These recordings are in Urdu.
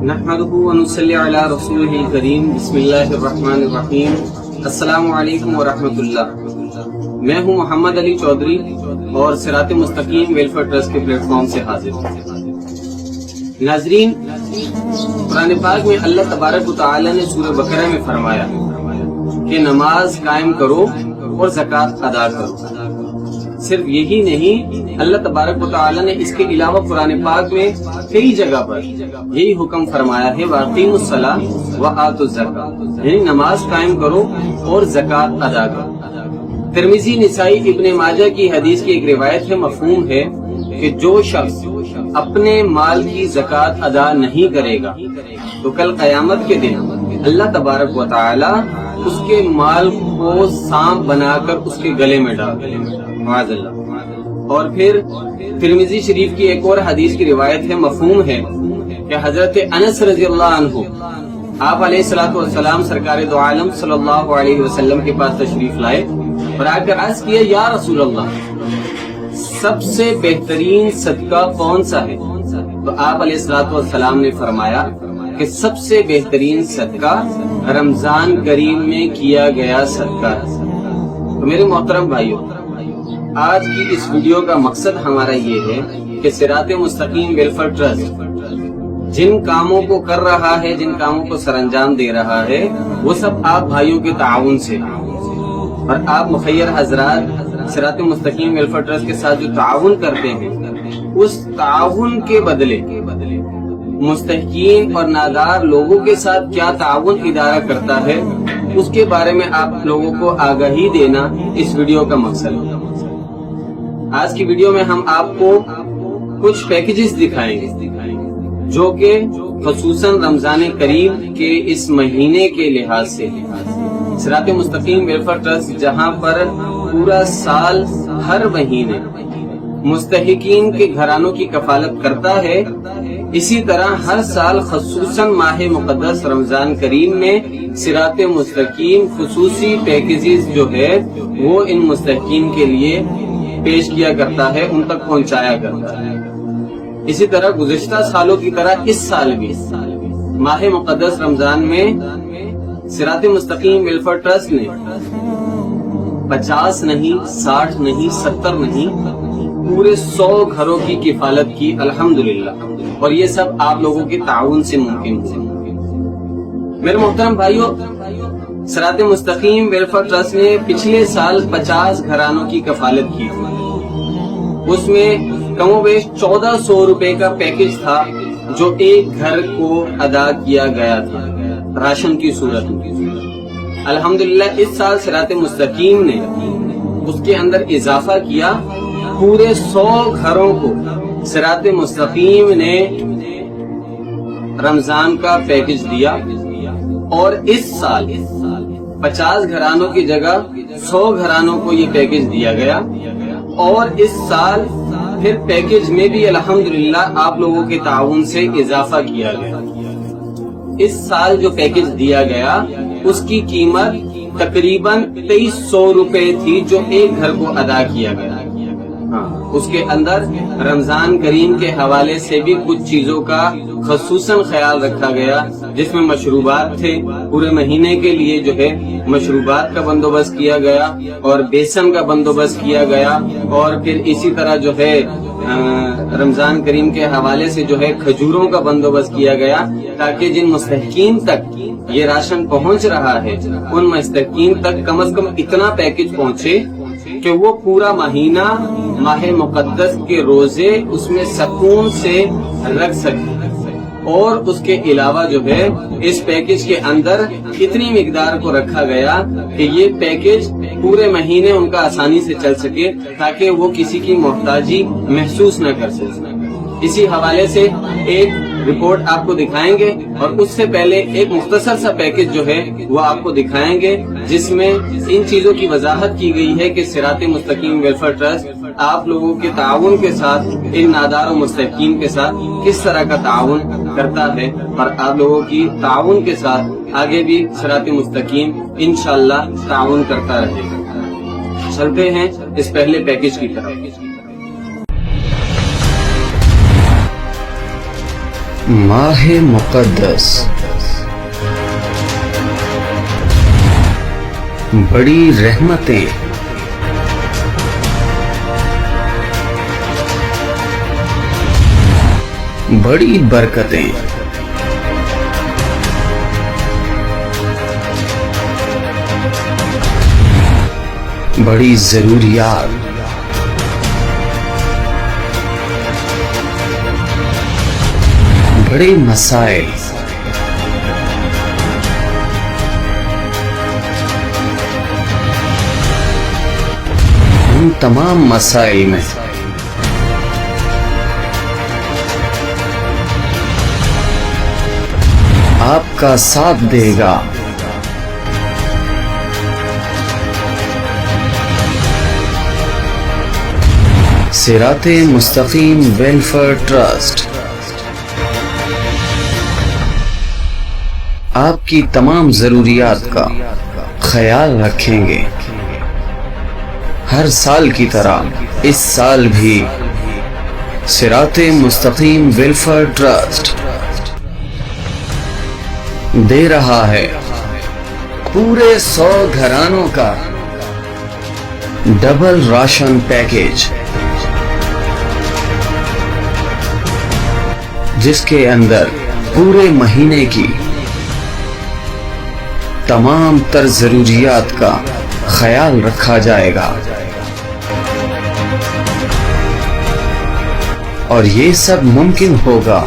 نحمده ونصلي علی رسولہ الکریم بسم اللہ الرحمن الرحیم السلام علیکم ورحمۃ اللہ۔ میں ہوں محمد علی چودھری اور صراط مستقیم ویلفیئر ٹرسٹ کے پلیٹ فارم سے حاضر ہوں۔ ناظرین، قرآن پاک میں اللہ تبارک و تعالی نے سورہ بقرہ میں فرمایا کہ نماز قائم کرو اور زکوٰۃ ادا کرو۔ صرف یہی نہیں، اللہ تبارک و تعالی نے اس کے علاوہ قرآن پاک میں کئی جگہ پر یہی حکم فرمایا ہے، وَأَقِیمُوا الصَّلَاةَ وَآتُوا الزَّکَاۃَ، یعنی نماز قائم کرو اور زکوٰۃ ادا کرو۔ ترمذی، نسائی، ابن ماجہ کی حدیث کی ایک روایت ہے، مفہوم ہے کہ جو شخص اپنے مال کی زکوٰۃ ادا نہیں کرے گا تو کل قیامت کے دن اللہ تبارک و تعالی اس کے مال کو سانپ بنا کر اس کے گلے میں ڈال دے گا، معاذ اللہ۔ اور پھر ترمذی شریف کی ایک اور حدیث کی روایت ہے، مفہوم ہے کہ حضرت انس رضی اللہ عنہ آپ علیہ الصلوۃ والسلام سرکار دو عالم صلی اللہ علیہ وسلم کے پاس تشریف لائے اور آ کر عرض کیا، یا رسول اللہ، سب سے بہترین صدقہ کون سا ہے؟ تو آپ علیہ الصلوۃ والسلام نے فرمایا کہ سب سے بہترین صدقہ رمضان کریم میں کیا گیا صدقہ ہے۔ تو میرے محترم بھائیو، آج کی اس ویڈیو کا مقصد ہمارا یہ ہے کہ صراط مستقیم ویلفیئر ٹرسٹ جن کاموں کو کر رہا ہے، جن کاموں کو سر انجام دے رہا ہے، وہ سب آپ بھائیوں کے تعاون سے، اور آپ مخیر حضرات صراط مستقیم ویلفیئر ٹرسٹ کے ساتھ جو تعاون کرتے ہیں، اس تعاون کے بدلے مستحقین اور نادار لوگوں کے ساتھ کیا تعاون ادارہ کرتا ہے، اس کے بارے میں آپ لوگوں کو آگاہی دینا اس ویڈیو کا مقصد ہے۔ آج کی ویڈیو میں ہم آپ کو کچھ پیکیجز دکھائیں گے جو کہ خصوصاً رمضان کریم کے اس مہینے کے لحاظ سے صراط مستقیم ویلفیئر ٹرسٹ جہاں پر پورا سال ہر مہینے مستحقین کے گھرانوں کی کفالت کرتا ہے، اسی طرح ہر سال خصوصاً ماہ مقدس رمضان کریم میں صراط مستقیم خصوصی پیکیجز جو ہے وہ ان مستحقین کے لیے پیش کیا کرتا ہے، ان تک پہنچایا کرتا ہے۔ اسی طرح گزشتہ سالوں کی طرح اس سال بھی ماہ مقدس رمضان میں صراط مستقیم ویلفیئر ٹرسٹ نے 50 نہیں، 60 نہیں، 70 نہیں، پورے 100 گھروں کی کفالت کی، الحمدللہ، اور یہ سب آپ لوگوں کے تعاون سے ممکن ہوا۔ میرے محترم بھائیو، صراط مستقیم ویلفیئر ٹرسٹ نے پچھلے سال 50 گھرانوں کی کفالت کی تھی، اس میں کم و بیش 1400 روپے کا پیکج تھا جو ایک گھر کو ادا کیا گیا تھا راشن کی صورت میں۔ الحمدللہ اس سال صراط مستقیم نے اس کے اندر اضافہ کیا، پورے 100 گھروں کو صراط مستقیم نے رمضان کا پیکج دیا، اور اس سال 50 گھرانوں کی جگہ 100 گھرانوں کو یہ پیکج دیا گیا، اور اس سال پھر پیکج میں بھی الحمدللہ آپ لوگوں کے تعاون سے اضافہ کیا گیا۔ اس سال جو پیکج دیا گیا اس کی قیمت تقریباً 2300 روپے تھی جو ایک گھر کو ادا کیا گیا۔ اس کے اندر رمضان کریم کے حوالے سے بھی کچھ چیزوں کا خصوصاً خیال رکھا گیا، جس میں مشروبات تھے، پورے مہینے کے لیے جو ہے مشروبات کا بندوبست کیا گیا اور بیسن کا بندوبست کیا گیا، اور پھر اسی طرح جو ہے رمضان کریم کے حوالے سے جو ہے کھجوروں کا بندوبست کیا گیا، تاکہ جن مستحقین تک یہ راشن پہنچ رہا ہے ان مستحقین تک کم از کم اتنا پیکج پہنچے کہ وہ پورا مہینہ ماہ مقدس کے روزے اس میں سکون سے رکھ سکے۔ اور اس کے علاوہ جو ہے اس پیکج کے اندر اتنی مقدار کو رکھا گیا کہ یہ پیکج پورے مہینے ان کا آسانی سے چل سکے، تاکہ وہ کسی کی محتاجی محسوس نہ کر سکے۔ اسی حوالے سے ایک رپورٹ آپ کو دکھائیں گے، اور اس سے پہلے ایک مختصر سا پیکج جو ہے وہ آپ کو دکھائیں گے، جس میں ان چیزوں کی وضاحت کی گئی ہے کہ صراط مستقیم ویلفیئر ٹرسٹ آپ لوگوں کے تعاون کے ساتھ ان نادار و مستحقین کے ساتھ کس طرح کا تعاون کرتا ہے، اور آپ لوگوں کی تعاون کے ساتھ آگے بھی صراط مستقیم انشاءاللہ تعاون کرتا رہے گا۔ چلتے ہیں اس پہلے پیکج کی طرف۔ ماہ مقدس بڑی رحمتیں بڑی برکتیں بڑی ضروریات بڑے مسائل ان تمام مسائل میں آپ کا ساتھ دے گا صراط مستقیم ویلفیئر ٹرسٹ آپ کی تمام ضروریات کا خیال رکھیں گے. ہر سال کی طرح اس سال بھی صراط مستقیم ویلفیئر ٹرسٹ دے رہا ہے پورے 100 گھرانوں کا ڈبل راشن پیکیج، جس کے اندر پورے مہینے کی تمام تر ضروریات کا خیال رکھا جائے گا. اور یہ سب ممکن ہوگا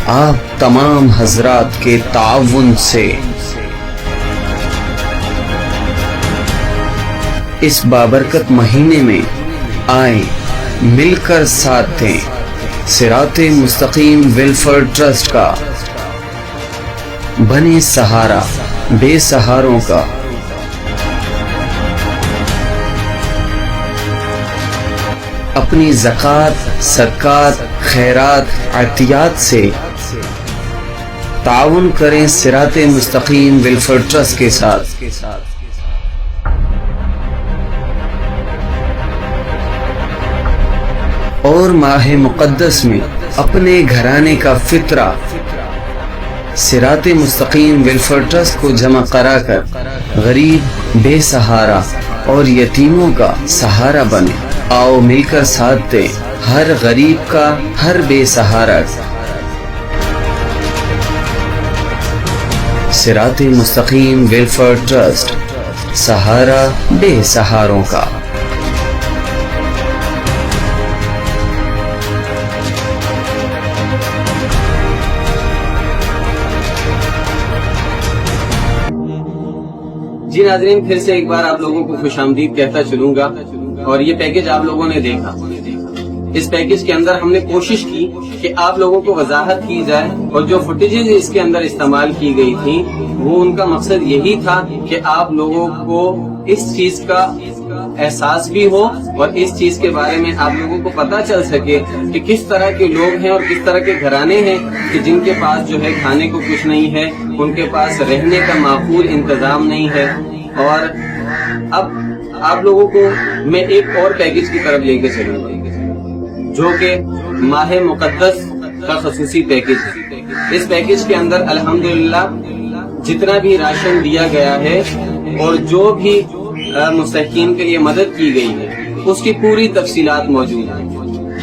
آپ تمام حضرات کے تعاون سے. اس بابرکت مہینے میں آئیں، مل کر ساتھ دیں صراط مستقیم ویلفیئر ٹرسٹ کا، بنے سہارا بے سہاروں کا. اپنی زکوٰۃ، صدقات، خیرات، عطیات سے تعاون کریں صراط مستقیم ویلفیئر ٹرسٹ کے ساتھ. اور ماہ مقدس میں اپنے گھرانے کا فطرہ صراط مستقیم ویلفیئر ٹرسٹ کو جمع کرا کر غریب، بے سہارا اور یتیموں کا سہارا بنے. آؤ مل کر ساتھ دیں ہر غریب کا، ہر بے سہارا صراط مستقیم ویلفیئر ٹرسٹ، سہارا بے سہاروں کا. جی ناظرین، پھر سے ایک بار آپ لوگوں کو خوش آمدید کہتا چلوں گا. اور یہ پیکج آپ لوگوں نے دیکھا، اس پیکج کے اندر ہم نے کوشش کی کہ آپ لوگوں کو وضاحت کی جائے، اور جو فوٹیجز اس کے اندر استعمال کی گئی تھی وہ ان کا مقصد یہی تھا کہ آپ لوگوں کو اس چیز کا احساس بھی ہو اور اس چیز کے بارے میں آپ لوگوں کو پتہ چل سکے کہ کس طرح کے لوگ ہیں اور کس طرح کے گھرانے ہیں کہ جن کے پاس جو ہے کھانے کو کچھ نہیں ہے، ان کے پاس رہنے کا معقول انتظام نہیں ہے. اور اب آپ لوگوں کو میں ایک اور پیکج کی طرف لے کے چلوں گا جو کہ ماہ مقدس کا خصوصی پیکج ہے. اس پیکج کے اندر الحمدللہ جتنا بھی راشن دیا گیا ہے اور جو بھی مستحقین کے لیے مدد کی گئی ہے اس کی پوری تفصیلات موجود ہیں.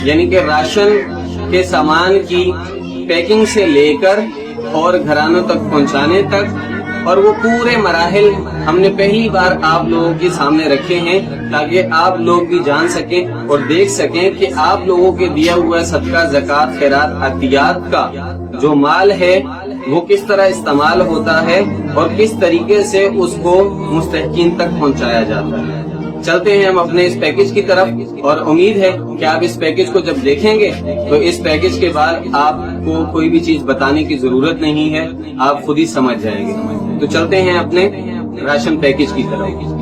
یعنی کہ راشن کے سامان کی پیکنگ سے لے کر اور گھرانوں تک پہنچانے تک، اور وہ پورے مراحل ہم نے پہلی بار آپ لوگوں کے سامنے رکھے ہیں تاکہ آپ لوگ بھی جان سکیں اور دیکھ سکیں کہ آپ لوگوں کے دیا ہوا صدقہ، زکوٰۃ، خیرات، عطیات کا جو مال ہے وہ کس طرح استعمال ہوتا ہے اور کس طریقے سے اس کو مستحقین تک پہنچایا جاتا ہے. چلتے ہیں ہم اپنے اس پیکج کی طرف، اور امید ہے کہ آپ اس پیکج کو جب دیکھیں گے تو اس پیکج کے بعد آپ کو کوئی بھی چیز بتانے کی ضرورت نہیں ہے، آپ خود ہی سمجھ جائیں گے. تو چلتے ہیں اپنے راشن پیکج کی طرف.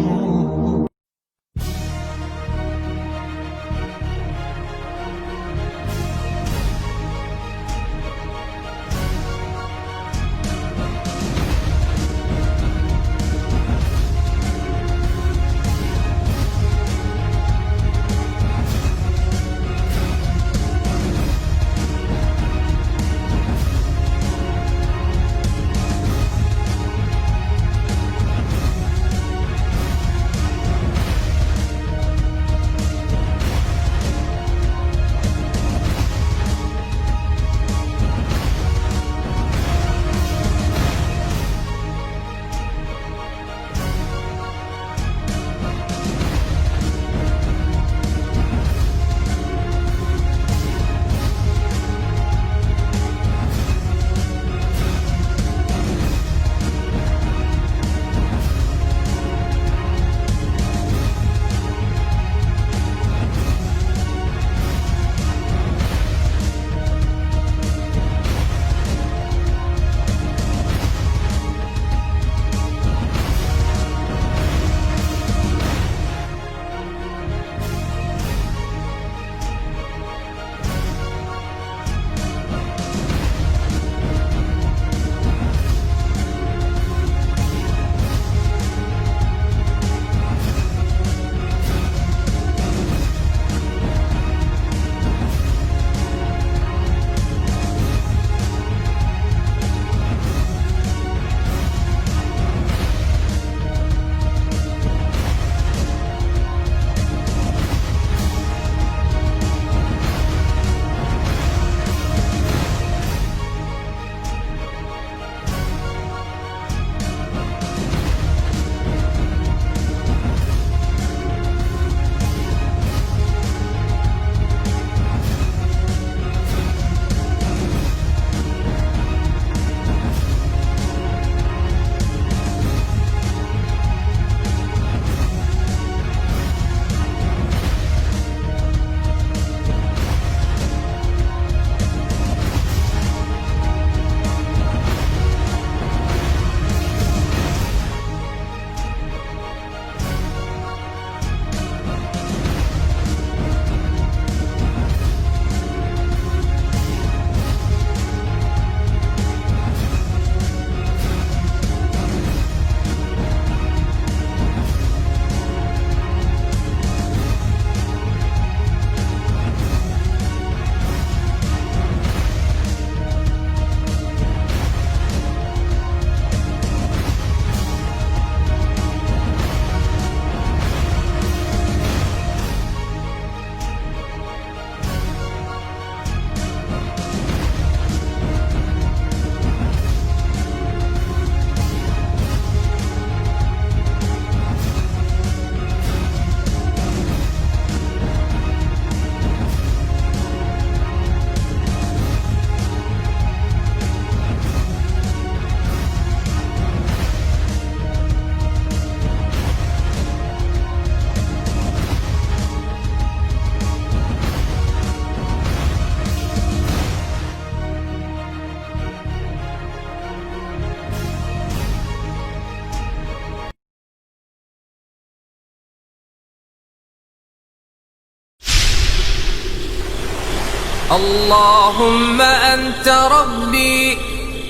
اللهم أنت ربي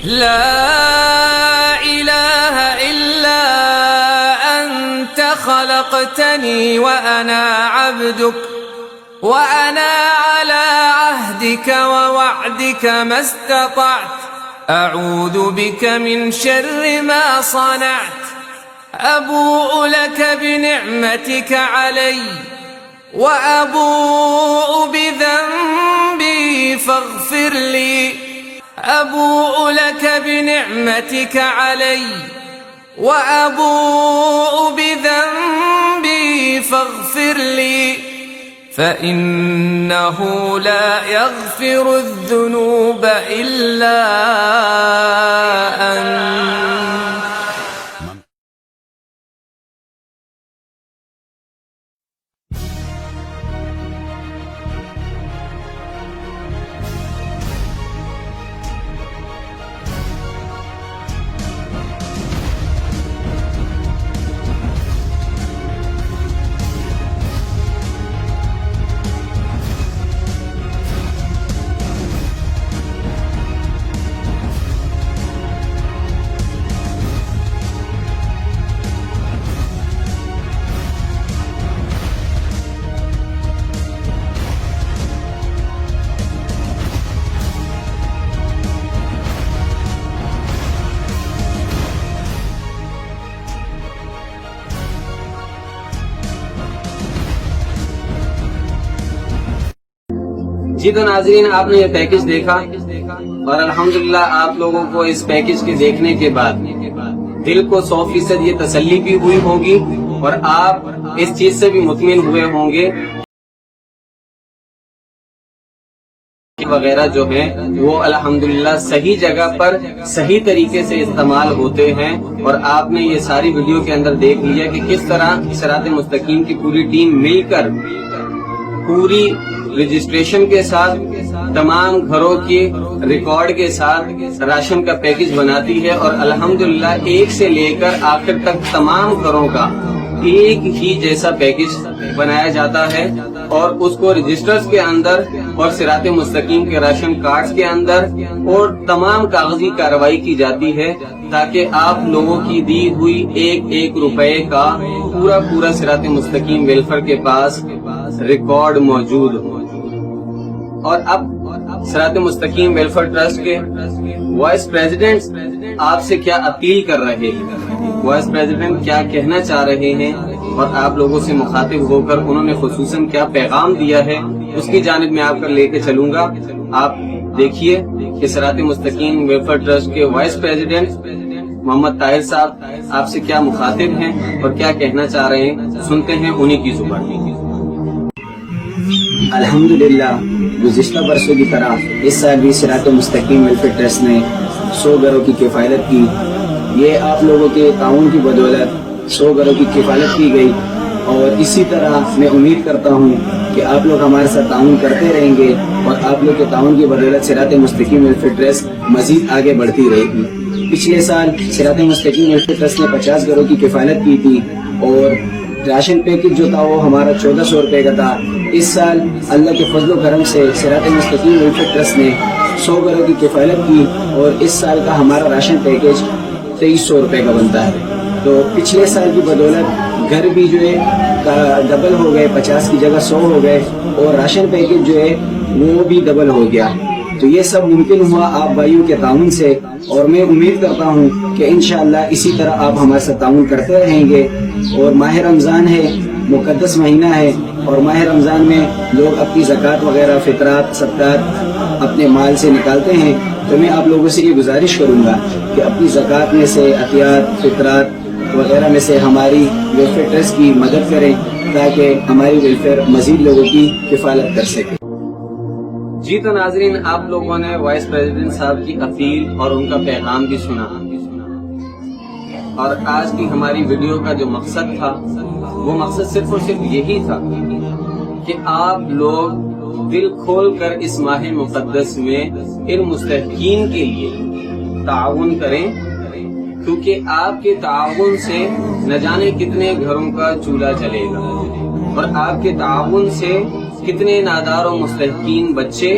لا إله إلا أنت خلقتني وأنا عبدك وأنا على عهدك ووعدك ما استطعت أعوذ بك من شر ما صنعت أبوء لك بنعمتك علي وأبوء بذنبي فاغفر لي أبوء لك بنعمتك علي وأبوء بذنبي فاغفر لي فإنه لا يغفر الذنوب إلا أنت. جی تو ناظرین، آپ نے یہ پیکج دیکھا اور الحمدللہ آپ لوگوں کو اس پیکج کے دیکھنے کے بعد دل کو 100% یہ تسلی بھی ہوئی ہوگی اور آپ اس چیز سے بھی مطمئن ہوئے ہوں گے وغیرہ جو ہیں وہ الحمدللہ صحیح جگہ پر صحیح طریقے سے استعمال ہوتے ہیں. اور آپ نے یہ ساری ویڈیو کے اندر دیکھ لیا کہ کس طرح صراط مستقیم کی پوری ٹیم مل کر پوری رجسٹریشن کے ساتھ تمام گھروں کی ریکارڈ کے ساتھ راشن کا پیکج بناتی ہے اور الحمدللہ ایک سے لے کر آخر تک تمام گھروں کا ایک ہی جیسا پیکج بنایا جاتا ہے اور اس کو رجسٹرز کے اندر اور صراط مستقیم کے راشن کارڈز کے اندر اور تمام کاغذی کارروائی کی جاتی ہے تاکہ آپ لوگوں کی دی ہوئی ایک روپے کا پورا صراط مستقیم ویلفیئر کے پاس ریکارڈ موجود ہو. اور اب صراط مستقیم ویلفیئر ٹرسٹ کے وائس پریزیڈنٹ آپ سے کیا اپیل کر رہے ہیں، وائس پریزیڈنٹ کیا کہنا چاہ رہے ہیں اور آپ لوگوں سے مخاطب ہو کر انہوں نے خصوصاً کیا پیغام دیا ہے، اس کی جانب میں آپ کر لے کے چلوں گا. آپ دیکھیے کہ صراط مستقیم ویلفیئر ٹرسٹ کے وائس پریزیڈنٹ محمد طاہر صاحب آپ سے کیا مخاطب ہیں اور کیا کہنا چاہ رہے ہیں، سنتے ہیں انہی کی زبان میں. الحمدللہ گزشتہ برسوں کی طرح اس سال بھی صراط مستقیم ویلفیئر ٹرسٹ نے 100 گھروں کی کفالت کی. یہ آپ لوگوں کے تعاون کی بدولت 100 گھروں کی کفالت کی گئی اور اسی طرح میں امید کرتا ہوں کہ آپ لوگ ہمارے ساتھ تعاون کرتے رہیں گے اور آپ لوگ کے تعاون کی بدولت صراط مستقیم ویلفیئر ٹرسٹ مزید آگے بڑھتی رہے گی. پچھلے سال صراط مستقیم ویلفیئر ٹرسٹ نے 50 گھروں کی کفالت کی تھی اور راشن پیکج جو تھا وہ ہمارا 1400 روپے کا تھا. اس سال اللہ کے فضل و کرم سے صراط مستقیم ویلفیئر ٹرسٹ نے 100 گھروں کی کفالت کی اور اس سال کا ہمارا راشن پیکج 2300 روپے کا بنتا ہے. تو پچھلے سال کی بدولت گھر بھی جو ہے ڈبل ہو گئے، 50 کی جگہ 100 ہو گئے اور راشن پیکج جو ہے وہ بھی ڈبل ہو گیا. تو یہ سب ممکن ہوا آپ بھائیوں کے تعاون سے اور میں امید کرتا ہوں کہ انشاءاللہ اسی طرح آپ ہمارے ساتھ تعاون کرتے رہیں گے. اور ماہ رمضان ہے، مقدس مہینہ ہے اور ماہ رمضان میں لوگ اپنی زکوٰۃ وغیرہ فطرات صدقات اپنے مال سے نکالتے ہیں. تو میں آپ لوگوں سے یہ گزارش کروں گا کہ اپنی زکوٰۃ میں سے عطیات فطرات وغیرہ میں سے ہماری ویلفیئر ٹرسٹ کی مدد کریں تاکہ ہماری ویلفیئر مزید لوگوں کی کفالت کر سکے. جی تو ناظرین، آپ لوگوں نے وائس پریزیڈنٹ صاحب کی اپیل اور ان کا پیغام بھی سنا اور آج کی ہماری ویڈیو کا جو مقصد تھا وہ مقصد صرف اور صرف یہی تھا کہ آپ لوگ دل کھول کر اس ماہ مقدس میں ان مستحقین کے لیے تعاون کریں، کیونکہ آپ کے تعاون سے نہ جانے کتنے گھروں کا چولہا جلے گا اور آپ کے تعاون سے کتنے نادار و مستحقین بچے